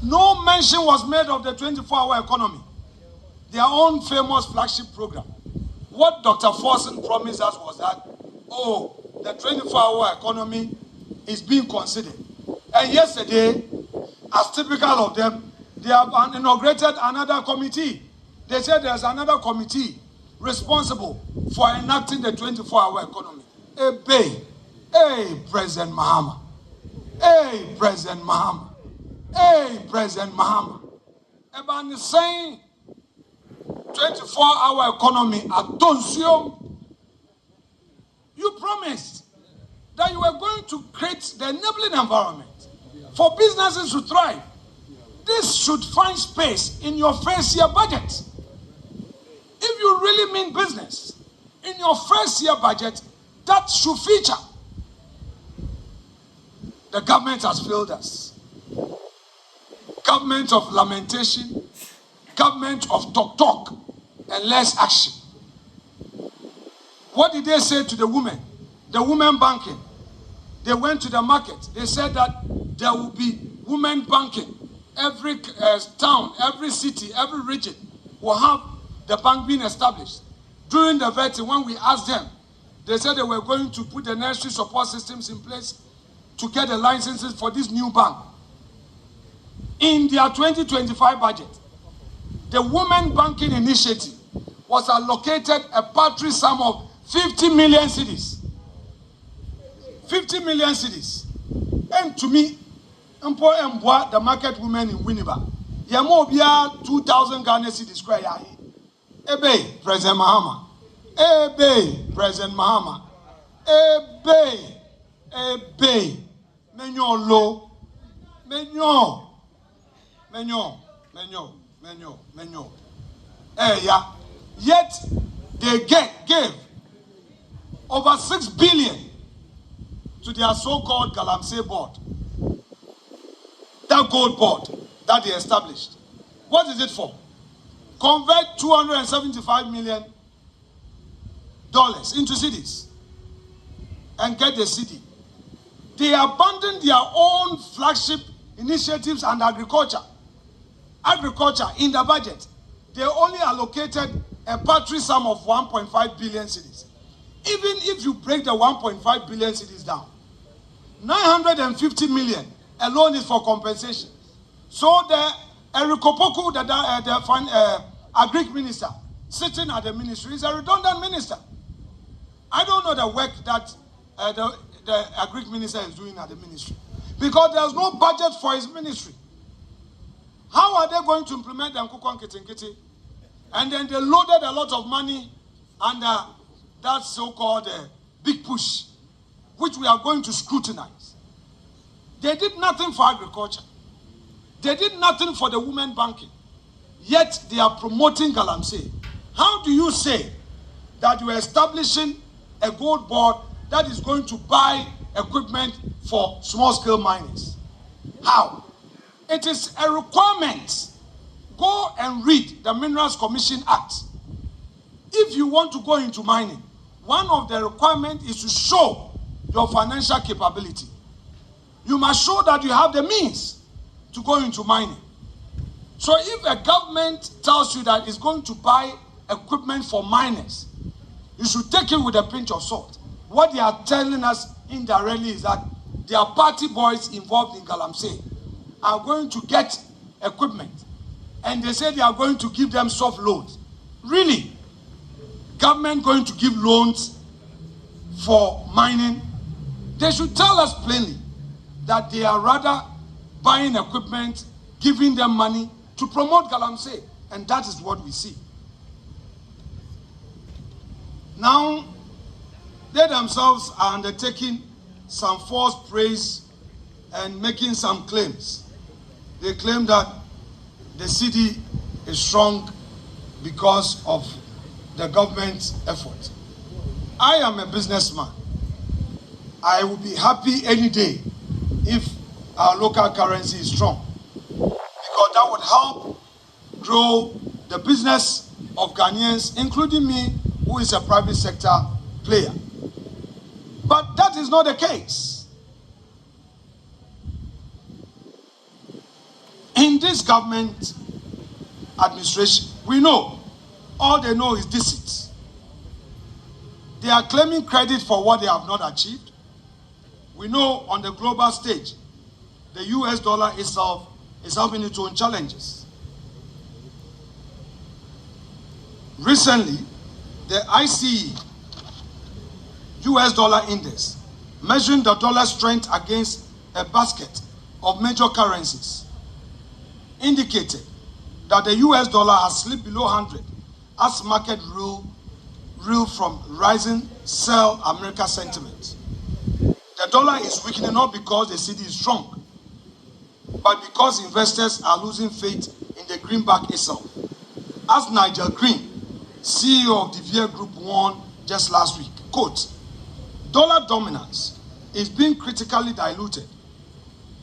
no mention was made of the 24-hour economy, their own famous flagship program. What Dr. Forson promised us was that, oh, the 24-hour economy is being considered. And yesterday, as typical of them, they have inaugurated another committee. They said there's another committee responsible for enacting the 24-hour economy. Hey, President Mahama. Hey, President Mahama. Hey, President Mahama. About the same 24-hour economy at Tonsium, you promised that you were going to create the enabling environment for businesses to thrive. This should find space in your first year budget. If you really mean business, in your first year budget, that should feature. The government has failed us. Government of lamentation, government of talk, and less action. What did they say to the women? The women banking. They went to the market. They said that there will be women banking. Every town, every city, every region will have the bank being established. During the vetting, when we asked them, they said they were going to put the necessary support systems in place to get the licenses for this new bank. In their 2025 budget, the Women Banking Initiative was allocated a paltry sum of 50 million cedis. 50 million cedis. And to me, the market women in Winneba, Yamobia 2,000 Ghana cedis square. Ebe, President Mahama. Ebe, President Mahama. Ebe. Menyo low. Menyo. Yeah. Yet they gave over 6 billion to their so-called Galamsey board. That gold board that they established. What is it for? Convert $275 million into cedis and get the cedi. They abandoned their own flagship initiatives and agriculture. Agriculture in the budget, they only allocated a paltry sum of 1.5 billion cedis. Even if you break the 1.5 billion cedis down, 950 million alone is for compensation. So the Erikopoku, the agric minister, sitting at the ministry, is a redundant minister. I don't know the work that the agric minister is doing at the ministry, because there's no budget for his ministry. How are they going to implement the Nkukwan Kitinkiti? And then they loaded a lot of money under that so-called big push, which we are going to scrutinize. They did nothing for agriculture. They did nothing for the women banking. Yet they are promoting Galamsey. How do you say that you are establishing a gold board that is going to buy equipment for small-scale miners? How? It is a requirement. Go and read the Minerals Commission Act. if you want to go into mining, one of the requirements is to show your financial capability. You must show that you have the means to go into mining. So if a government tells you that it's going to buy equipment for miners, you should take it with a pinch of salt. What they are telling us indirectly is that their party boys involved in Galamsey are going to get equipment, and they say they are going to give them soft loans. Really? Government going to give loans for mining? They should tell us plainly that they are rather buying equipment, giving them money to promote Galamsey, and that is what we see. Now, they themselves are undertaking some false praise and making some claims. They claim that the city is strong because of the government's effort. I am a businessman. I will be happy any day if our local currency is strong, because that would help grow the business of Ghanaians, including me, who is a private sector player. But that is not the case. In this government administration, we know all they know is dissent. They are claiming credit for what they have not achieved. We know on the global stage, the US dollar itself is having its own challenges. Recently, the ICE US dollar index, measuring the dollar strength against a basket of major currencies, indicated that the US dollar has slipped below 100 as market rule from rising sell America sentiment. The dollar is weakening not because the city is strong, but because investors are losing faith in the greenback itself. As Nigel Green, CEO of the VIA Group, warned just last week, quote, "Dollar dominance is being critically diluted.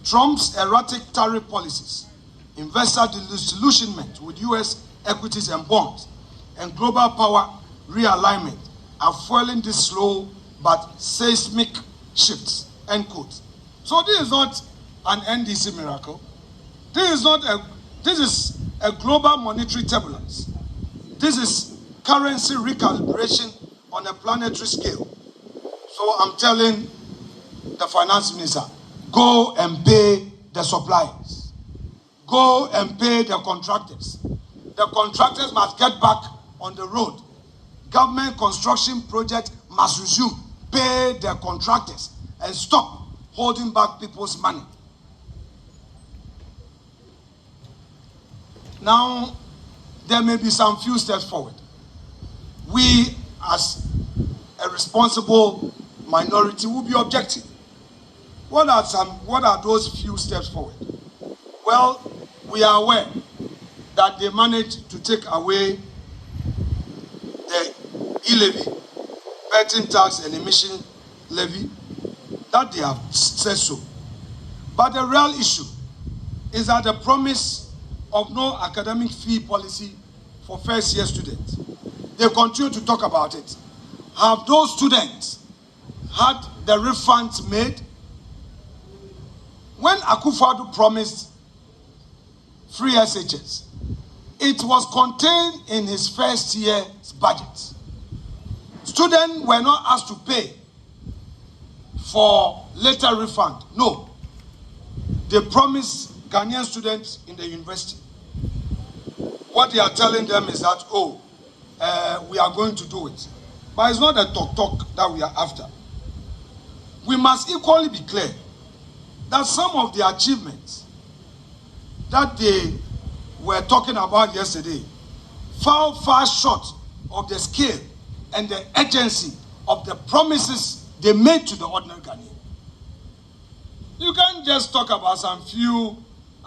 Trump's erratic tariff policies, investor disillusionment with US equities and bonds, and global power realignment are fueling this slow but seismic shifts," end quote. So this is not an NDC miracle. This is a global monetary turbulence. This is currency recalibration on a planetary scale. So I'm telling the finance minister, go and pay the suppliers. Go and pay the contractors. The contractors must get back on the road. Government construction project must resume. Pay the contractors and stop holding back people's money. Now, there may be some few steps forward. We, as a responsible minority, will be objecting. What are those few steps forward? Well, we are aware that they managed to take away the e-levy, betting tax and emission levy, that they have said so. But the real issue is that the promise of no academic fee policy for first-year students. They continue to talk about it. Have those students had the refunds made? When Akufo-Addo promised free SHS, it was contained in his first year's budget. Students were not asked to pay for later refund. No. They promised Ghanaian students in the university. What they are telling them is that, we are going to do it. But it's not a talk that we are after. We must equally be clear that some of the achievements that they were talking about yesterday fell far short of the scale and the urgency of the promises they made to the ordinary Ghanaian. You can't just talk about some few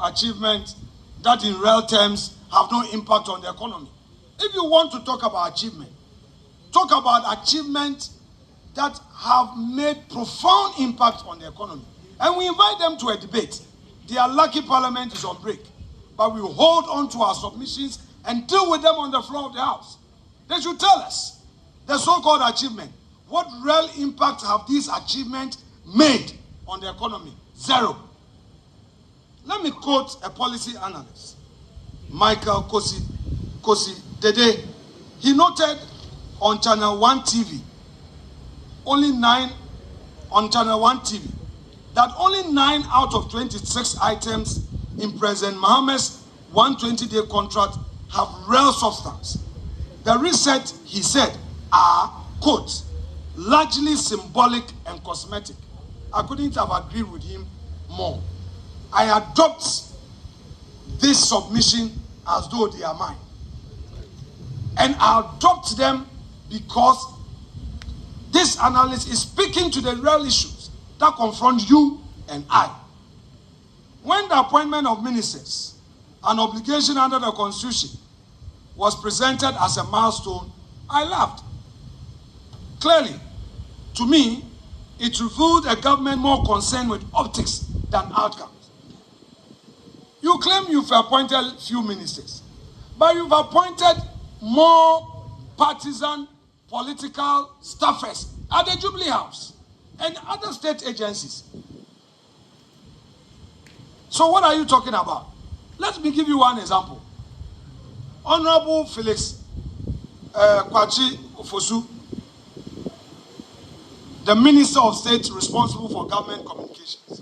achievements that in real terms have no impact on the economy. If you want to talk about achievement, talk about achievements that have made profound impact on the economy. And we invite them to a debate. Their lucky parliament is on break. But we hold on to our submissions and deal with them on the floor of the House. They should tell us the so-called achievement. What real impact have these achievements made on the economy? Zero. Let me quote a policy analyst, Michael Kosi Dede. He noted on Channel 1 TV, on Channel 1 TV, that only 9 out of 26 items in President Mahama's 120-day contract have real substance. The reset, he said, are, quote, largely symbolic and cosmetic. I couldn't have agreed with him more. I adopt this submission as though they are mine. And I adopt them because this analyst is speaking to the real issues that confront you and I. When the appointment of ministers, an obligation under the Constitution, was presented as a milestone, I laughed. Clearly, to me, it revealed a government more concerned with optics than outcomes. You claim you've appointed few ministers, but you've appointed more partisan political staffers at the Jubilee House and other state agencies. So what are you talking about? Let me give you one example. Honorable Felix Kwachi Ofosu, the Minister of State responsible for government communications.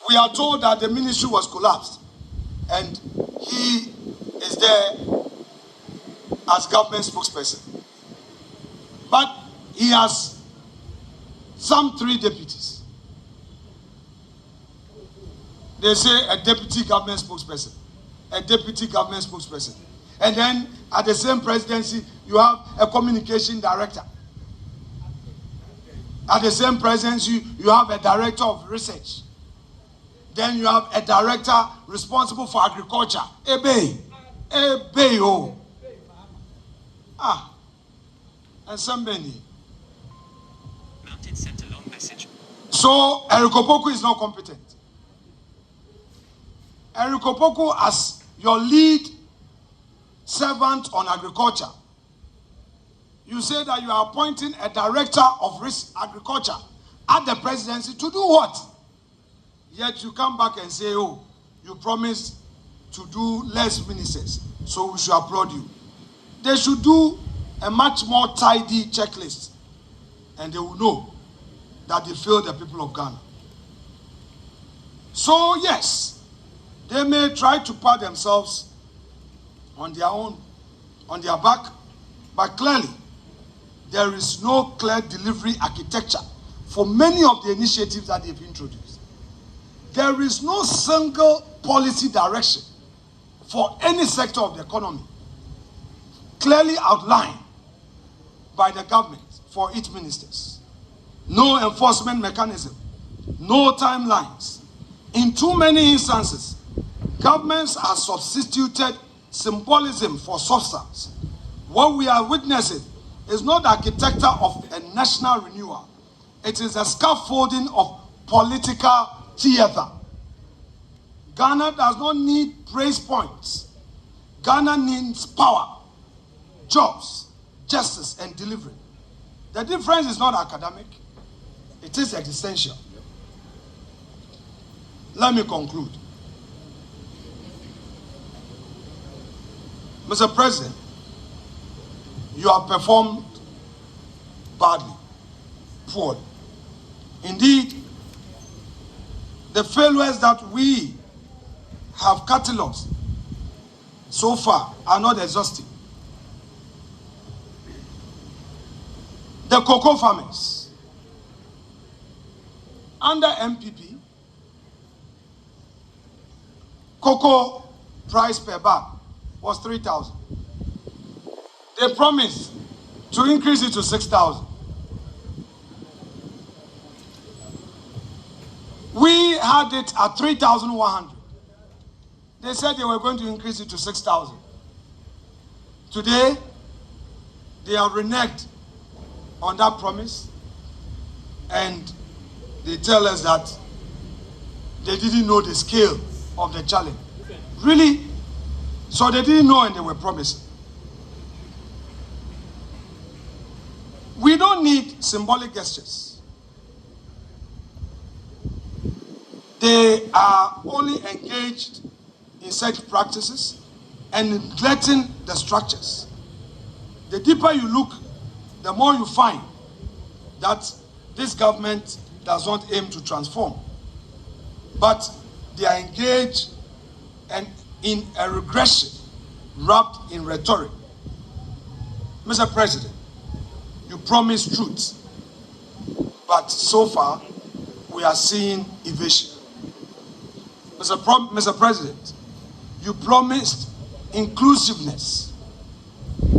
We are told that the ministry was collapsed and he is there as government spokesperson. But he has some 3 deputies. They say a deputy government spokesperson, a deputy government spokesperson. And then at the same presidency, you have a communication director. At the same presidency, you have a director of research. Then you have a director responsible for agriculture. Ebe. And somebody. Mounted sent a long message. So Eriko Poku is not competent. Eriko Poku, as your lead servant on agriculture, you say that you are appointing a director of agriculture at the presidency to do what? Yet you come back and say, oh, you promised to do less ministers, so we should applaud you. They should do a much more tidy checklist, and they will know that they failed the people of Ghana. So yes, they may try to pat themselves on their back, but clearly there is no clear delivery architecture for many of the initiatives that they've introduced. There is no single policy direction for any sector of the economy clearly outlined by the government for its ministers. No enforcement mechanism, no timelines. In too many instances, governments have substituted symbolism for substance. What we are witnessing is not the architecture of a national renewal. It is a scaffolding of political theater. Ghana does not need praise points. Ghana needs power, jobs, justice, and delivery. The difference is not academic, it is existential. Let me conclude. Mr. President, you have performed badly, poorly. Indeed, the failures that we have catalogued so far are not exhaustive. The cocoa farmers under NPP, cocoa price per bag was 3,000. They promised to increase it to 6,000. We had it at 3,100. They said they were going to increase it to 6,000. Today, they have reneged on that promise, and they tell us that they didn't know the scale of the challenge. Really? So they didn't know and they were promising. We don't need symbolic gestures. They are only engaged in such practices and neglecting the structures. The deeper you look, the more you find that this government does not aim to transform, but they are engaged and in a regression wrapped in rhetoric. Mr. President, you promised truth, but so far we are seeing evasion. Mr. President, you promised inclusiveness.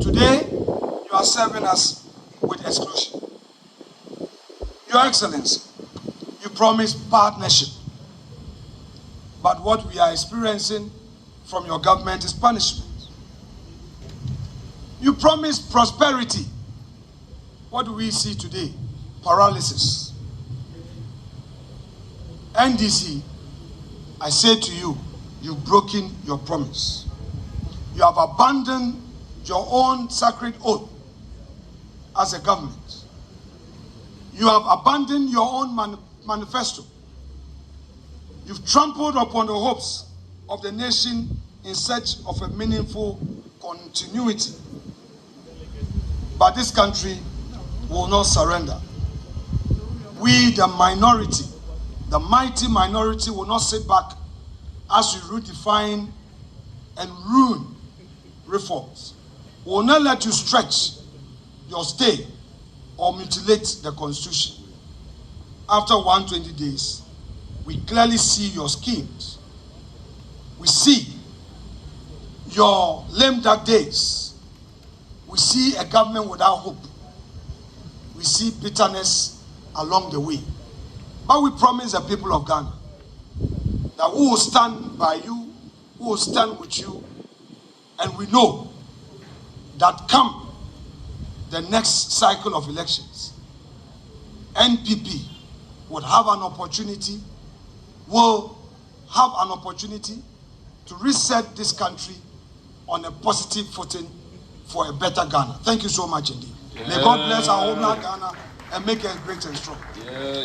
Today, you are serving us with exclusion. Your Excellency, you promised partnership. But what we are experiencing from your government is punishment. You promised prosperity. What do we see today? Paralysis. NDC, I say to you, you've broken your promise. You have abandoned your own sacred oath as a government. You have abandoned your own manifesto. You've trampled upon the hopes of the nation in search of a meaningful continuity. But this country will not surrender. We, the minority, the mighty minority, will not sit back as we redefine and ruin reforms. We will not let you stretch your stay or mutilate the Constitution. After 120 days, we clearly see your schemes. We see your lame duck days. We see a government without hope. We see bitterness along the way. But we promise the people of Ghana that we will stand by you, we will stand with you, and we know that come the next cycle of elections, NPP will have an opportunity to reset this country on a positive footing for a better Ghana. Thank you so much indeed. Yeah. May God bless our homeland Ghana and make us great and strong. Yeah.